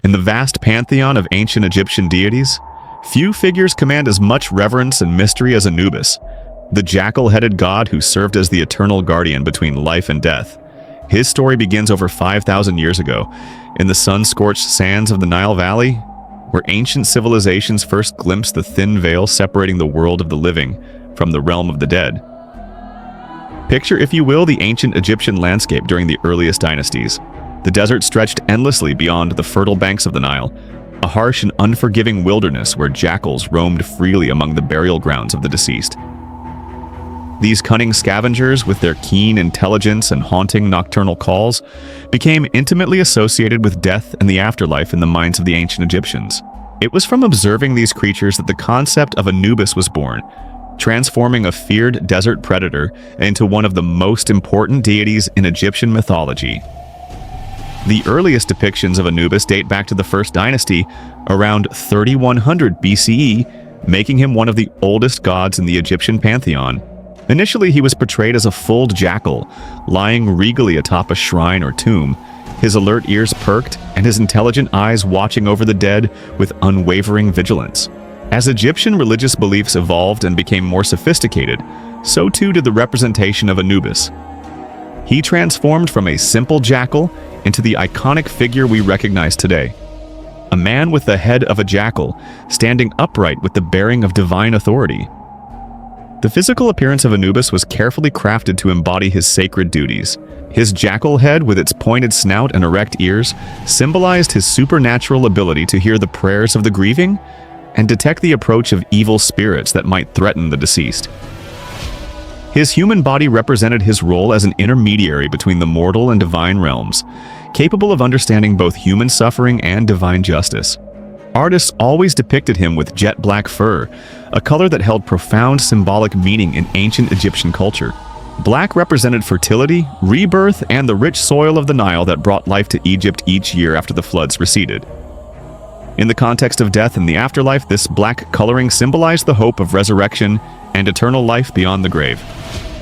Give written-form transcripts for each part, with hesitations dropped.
In the vast pantheon of ancient Egyptian deities, few figures command as much reverence and mystery as Anubis, the jackal-headed god who served as the eternal guardian between life and death. His story begins over 5,000 years ago, in the sun-scorched sands of the Nile Valley, where ancient civilizations first glimpsed the thin veil separating the world of the living from the realm of the dead. Picture, if you will, the ancient Egyptian landscape during the earliest dynasties. The desert stretched endlessly beyond the fertile banks of the Nile, a harsh and unforgiving wilderness where jackals roamed freely among the burial grounds of the deceased. These cunning scavengers, with their keen intelligence and haunting nocturnal calls, became intimately associated with death and the afterlife in the minds of the ancient Egyptians. It was from observing these creatures that the concept of Anubis was born, transforming a feared desert predator into one of the most important deities in Egyptian mythology. The earliest depictions of Anubis date back to the First Dynasty, around 3100 BCE, making him one of the oldest gods in the Egyptian pantheon. Initially, he was portrayed as a fulled jackal, lying regally atop a shrine or tomb, his alert ears perked and his intelligent eyes watching over the dead with unwavering vigilance. As Egyptian religious beliefs evolved and became more sophisticated, so too did the representation of Anubis. He transformed from a simple jackal into the iconic figure we recognize today. A man with the head of a jackal, standing upright with the bearing of divine authority. The physical appearance of Anubis was carefully crafted to embody his sacred duties. His jackal head, with its pointed snout and erect ears, symbolized his supernatural ability to hear the prayers of the grieving and detect the approach of evil spirits that might threaten the deceased. His human body represented his role as an intermediary between the mortal and divine realms, capable of understanding both human suffering and divine justice. Artists always depicted him with jet black fur, a color that held profound symbolic meaning in ancient Egyptian culture. Black represented fertility, rebirth, and the rich soil of the Nile that brought life to Egypt each year after the floods receded. In the context of death and the afterlife, this black coloring symbolized the hope of resurrection and eternal life beyond the grave.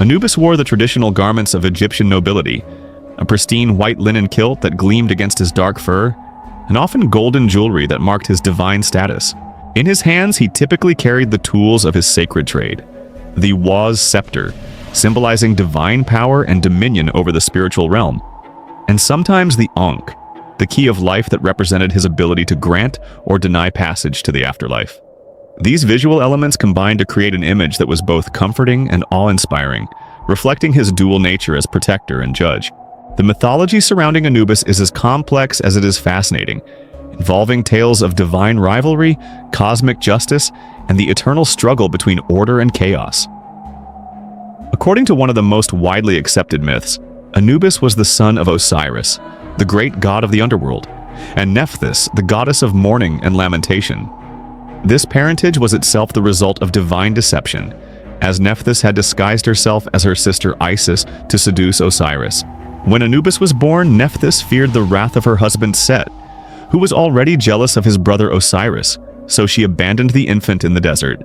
Anubis wore the traditional garments of Egyptian nobility, a pristine white linen kilt that gleamed against his dark fur, and often golden jewelry that marked his divine status. In his hands, he typically carried the tools of his sacred trade, the Waz scepter, symbolizing divine power and dominion over the spiritual realm, and sometimes the Ankh, the key of life that represented his ability to grant or deny passage to the afterlife. These visual elements combined to create an image that was both comforting and awe-inspiring, reflecting his dual nature as protector and judge. The mythology surrounding Anubis is as complex as it is fascinating, involving tales of divine rivalry, cosmic justice, and the eternal struggle between order and chaos. According to one of the most widely accepted myths, Anubis was the son of Osiris, the great god of the underworld, and Nephthys, the goddess of mourning and lamentation. This parentage was itself the result of divine deception, as Nephthys had disguised herself as her sister Isis to seduce Osiris. When Anubis was born, Nephthys feared the wrath of her husband Set, who was already jealous of his brother Osiris, so she abandoned the infant in the desert.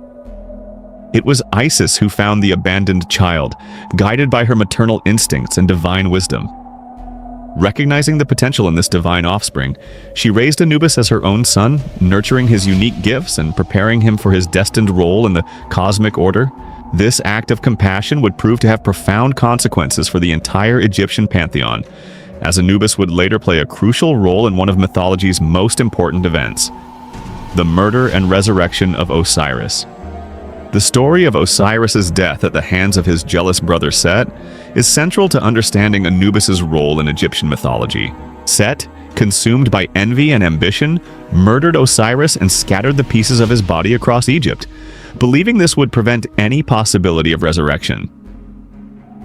It was Isis who found the abandoned child, guided by her maternal instincts and divine wisdom. Recognizing the potential in this divine offspring, she raised Anubis as her own son, nurturing his unique gifts and preparing him for his destined role in the cosmic order. This act of compassion would prove to have profound consequences for the entire Egyptian pantheon, as Anubis would later play a crucial role in one of mythology's most important events, the murder and resurrection of Osiris. The story of Osiris's death at the hands of his jealous brother Set is central to understanding Anubis's role in Egyptian mythology. Set, consumed by envy and ambition, murdered Osiris and scattered the pieces of his body across Egypt, believing this would prevent any possibility of resurrection.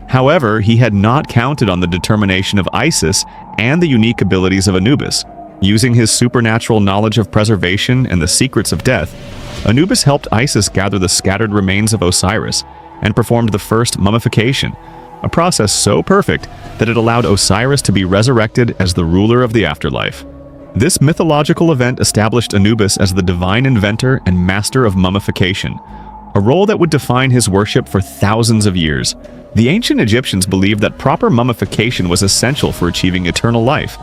However, he had not counted on the determination of Isis and the unique abilities of Anubis. Using his supernatural knowledge of preservation and the secrets of death, Anubis helped Isis gather the scattered remains of Osiris and performed the first mummification, a process so perfect that it allowed Osiris to be resurrected as the ruler of the afterlife. This mythological event established Anubis as the divine inventor and master of mummification, a role that would define his worship for thousands of years. The ancient Egyptians believed that proper mummification was essential for achieving eternal life,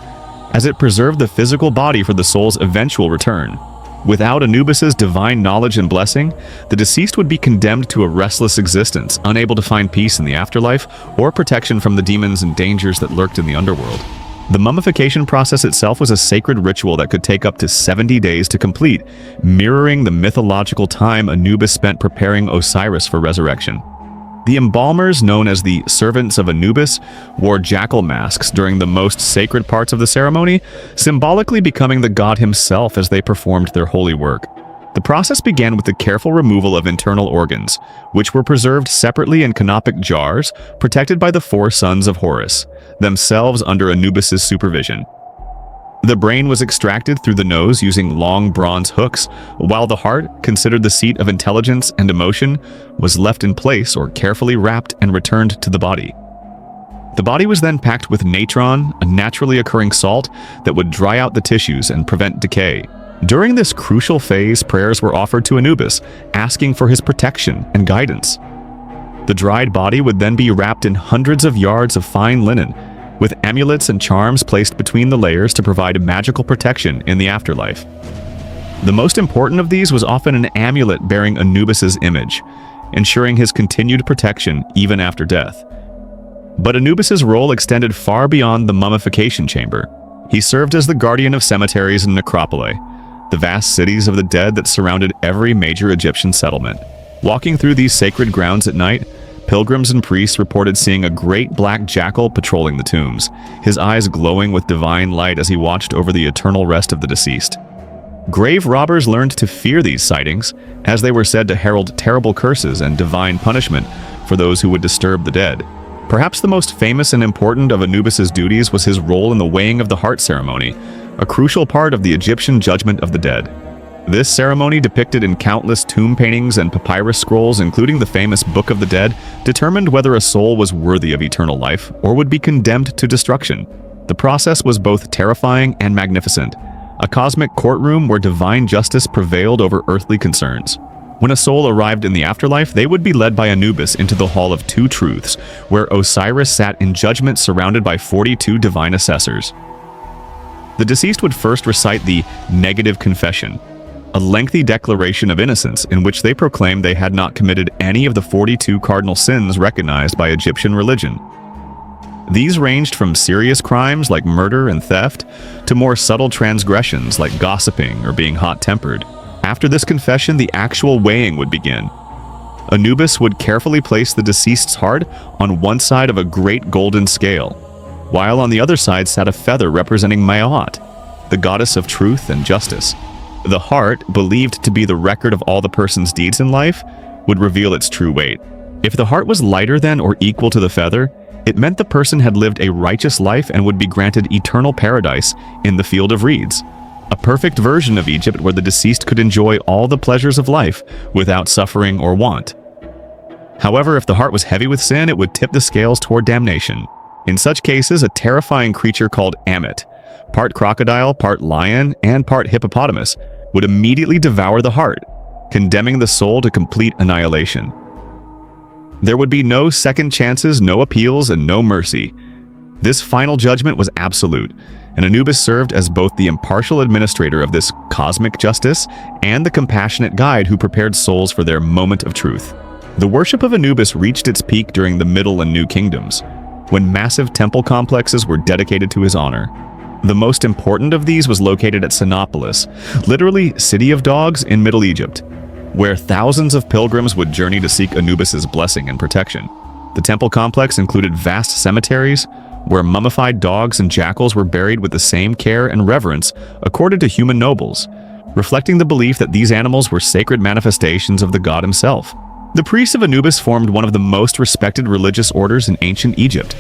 as it preserved the physical body for the soul's eventual return. Without Anubis's divine knowledge and blessing, the deceased would be condemned to a restless existence, unable to find peace in the afterlife or protection from the demons and dangers that lurked in the underworld. The mummification process itself was a sacred ritual that could take up to 70 days to complete, mirroring the mythological time Anubis spent preparing Osiris for resurrection. The embalmers, known as the servants of Anubis, wore jackal masks during the most sacred parts of the ceremony, symbolically becoming the god himself as they performed their holy work. The process began with the careful removal of internal organs, which were preserved separately in canopic jars, protected by the four sons of Horus, themselves under Anubis's supervision. The brain was extracted through the nose using long bronze hooks, while the heart, considered the seat of intelligence and emotion, was left in place or carefully wrapped and returned to the body. The body was then packed with natron, a naturally occurring salt that would dry out the tissues and prevent decay. During this crucial phase, prayers were offered to Anubis, asking for his protection and guidance. The dried body would then be wrapped in hundreds of yards of fine linen, with amulets and charms placed between the layers to provide magical protection in the afterlife. The most important of these was often an amulet bearing Anubis's image, ensuring his continued protection even after death. But Anubis's role extended far beyond the mummification chamber. He served as the guardian of cemeteries and necropoli, the vast cities of the dead that surrounded every major Egyptian settlement. Walking through these sacred grounds at night, pilgrims and priests reported seeing a great black jackal patrolling the tombs, his eyes glowing with divine light as he watched over the eternal rest of the deceased. Grave robbers learned to fear these sightings, as they were said to herald terrible curses and divine punishment for those who would disturb the dead. Perhaps the most famous and important of Anubis's duties was his role in the weighing of the heart ceremony, a crucial part of the Egyptian judgment of the dead. This ceremony, depicted in countless tomb paintings and papyrus scrolls, including the famous Book of the Dead, determined whether a soul was worthy of eternal life or would be condemned to destruction. The process was both terrifying and magnificent, a cosmic courtroom where divine justice prevailed over earthly concerns. When a soul arrived in the afterlife, they would be led by Anubis into the Hall of Two Truths, where Osiris sat in judgment surrounded by 42 divine assessors. The deceased would first recite the negative confession, a lengthy declaration of innocence in which they proclaimed they had not committed any of the 42 cardinal sins recognized by Egyptian religion. These ranged from serious crimes like murder and theft to more subtle transgressions like gossiping or being hot-tempered. After this confession, the actual weighing would begin. Anubis would carefully place the deceased's heart on one side of a great golden scale, while on the other side sat a feather representing Maat, the goddess of truth and justice. The heart, believed to be the record of all the person's deeds in life, would reveal its true weight. If the heart was lighter than or equal to the feather, it meant the person had lived a righteous life and would be granted eternal paradise in the field of reeds, a perfect version of Egypt where the deceased could enjoy all the pleasures of life without suffering or want. However, if the heart was heavy with sin, it would tip the scales toward damnation. In such cases, a terrifying creature called Ammit, part crocodile, part lion, and part hippopotamus, would immediately devour the heart, condemning the soul to complete annihilation. There would be no second chances, no appeals, and no mercy. This final judgment was absolute, and Anubis served as both the impartial administrator of this cosmic justice and the compassionate guide who prepared souls for their moment of truth. The worship of Anubis reached its peak during the Middle and New Kingdoms, when massive temple complexes were dedicated to his honor. The most important of these was located at Sinopolis, literally City of Dogs in Middle Egypt, where thousands of pilgrims would journey to seek Anubis's blessing and protection. The temple complex included vast cemeteries, where mummified dogs and jackals were buried with the same care and reverence accorded to human nobles, reflecting the belief that these animals were sacred manifestations of the god himself. The priests of Anubis formed one of the most respected religious orders in ancient Egypt.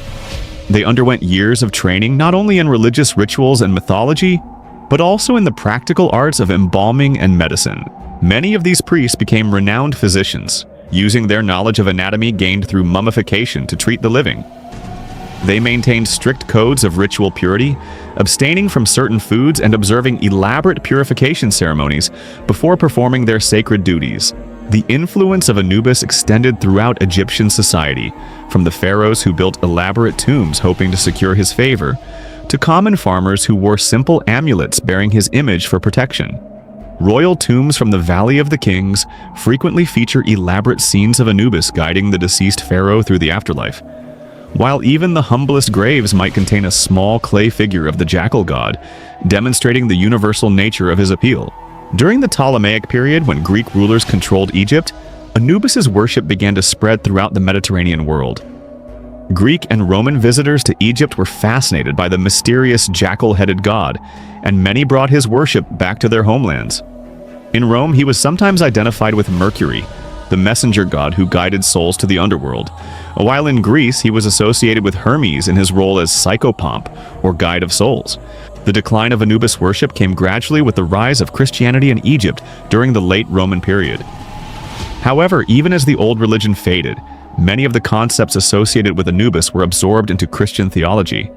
They underwent years of training not only in religious rituals and mythology, but also in the practical arts of embalming and medicine. Many of these priests became renowned physicians, using their knowledge of anatomy gained through mummification to treat the living. They maintained strict codes of ritual purity, abstaining from certain foods and observing elaborate purification ceremonies before performing their sacred duties. The influence of Anubis extended throughout Egyptian society, from the pharaohs who built elaborate tombs hoping to secure his favor, to common farmers who wore simple amulets bearing his image for protection. Royal tombs from the Valley of the Kings frequently feature elaborate scenes of Anubis guiding the deceased pharaoh through the afterlife, while even the humblest graves might contain a small clay figure of the jackal god, demonstrating the universal nature of his appeal. During the Ptolemaic period, when Greek rulers controlled Egypt, Anubis's worship began to spread throughout the Mediterranean world. Greek and Roman visitors to Egypt were fascinated by the mysterious jackal-headed god, and many brought his worship back to their homelands. In Rome, he was sometimes identified with Mercury, the messenger god who guided souls to the underworld, while in Greece he was associated with Hermes in his role as psychopomp, or guide of souls. The decline of Anubis worship came gradually with the rise of Christianity in Egypt during the late Roman period. However, even as the old religion faded, many of the concepts associated with Anubis were absorbed into Christian theology.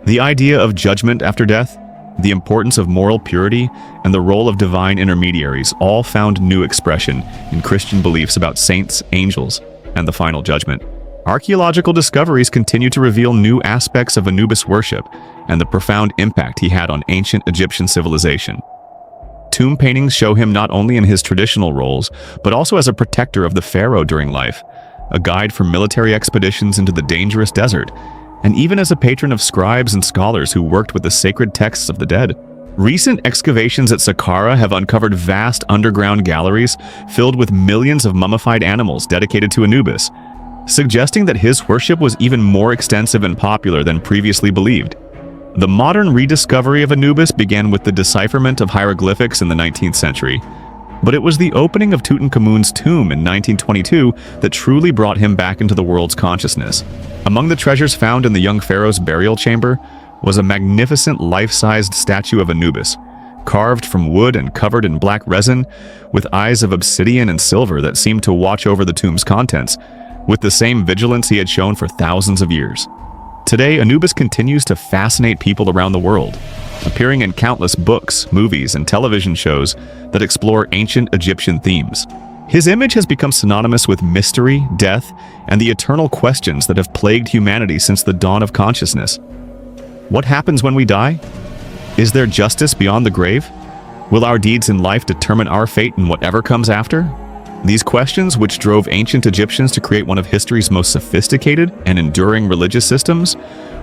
The idea of judgment after death, the importance of moral purity, and the role of divine intermediaries all found new expression in Christian beliefs about saints, angels, and the final judgment. Archaeological discoveries continue to reveal new aspects of Anubis worship and the profound impact he had on ancient Egyptian civilization. Tomb paintings show him not only in his traditional roles, but also as a protector of the pharaoh during life, a guide for military expeditions into the dangerous desert, and even as a patron of scribes and scholars who worked with the sacred texts of the dead. Recent excavations at Saqqara have uncovered vast underground galleries filled with millions of mummified animals dedicated to Anubis, suggesting that his worship was even more extensive and popular than previously believed. The modern rediscovery of Anubis began with the decipherment of hieroglyphics in the 19th century, but it was the opening of Tutankhamun's tomb in 1922 that truly brought him back into the world's consciousness. Among the treasures found in the young pharaoh's burial chamber was a magnificent life-sized statue of Anubis, carved from wood and covered in black resin, with eyes of obsidian and silver that seemed to watch over the tomb's contents, with the same vigilance he had shown for thousands of years. Today, Anubis continues to fascinate people around the world, appearing in countless books, movies, and television shows that explore ancient Egyptian themes. His image has become synonymous with mystery, death, and the eternal questions that have plagued humanity since the dawn of consciousness. What happens when we die? Is there justice beyond the grave? Will our deeds in life determine our fate in whatever comes after? These questions, which drove ancient Egyptians to create one of history's most sophisticated and enduring religious systems,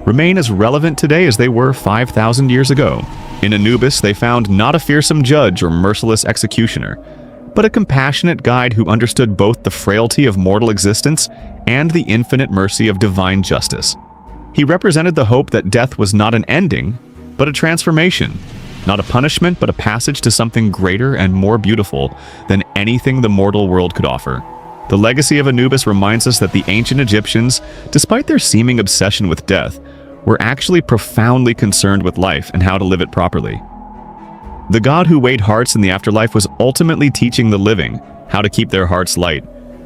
remain as relevant today as they were 5,000 years ago. In Anubis, they found not a fearsome judge or merciless executioner, but a compassionate guide who understood both the frailty of mortal existence and the infinite mercy of divine justice. He represented the hope that death was not an ending, but a transformation, not a punishment, but a passage to something greater and more beautiful than anything the mortal world could offer. The legacy of Anubis reminds us that the ancient Egyptians, despite their seeming obsession with death, were actually profoundly concerned with life and how to live it properly. The god who weighed hearts in the afterlife was ultimately teaching the living how to keep their hearts light,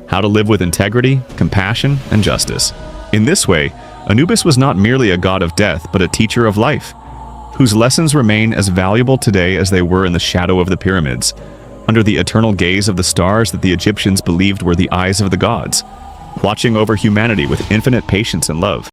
how to live with integrity, compassion, and justice. In this way, Anubis was not merely a god of death, but a teacher of life, whose lessons remain as valuable today as they were in the shadow of the pyramids, under the eternal gaze of the stars that the Egyptians believed were the eyes of the gods, watching over humanity with infinite patience and love.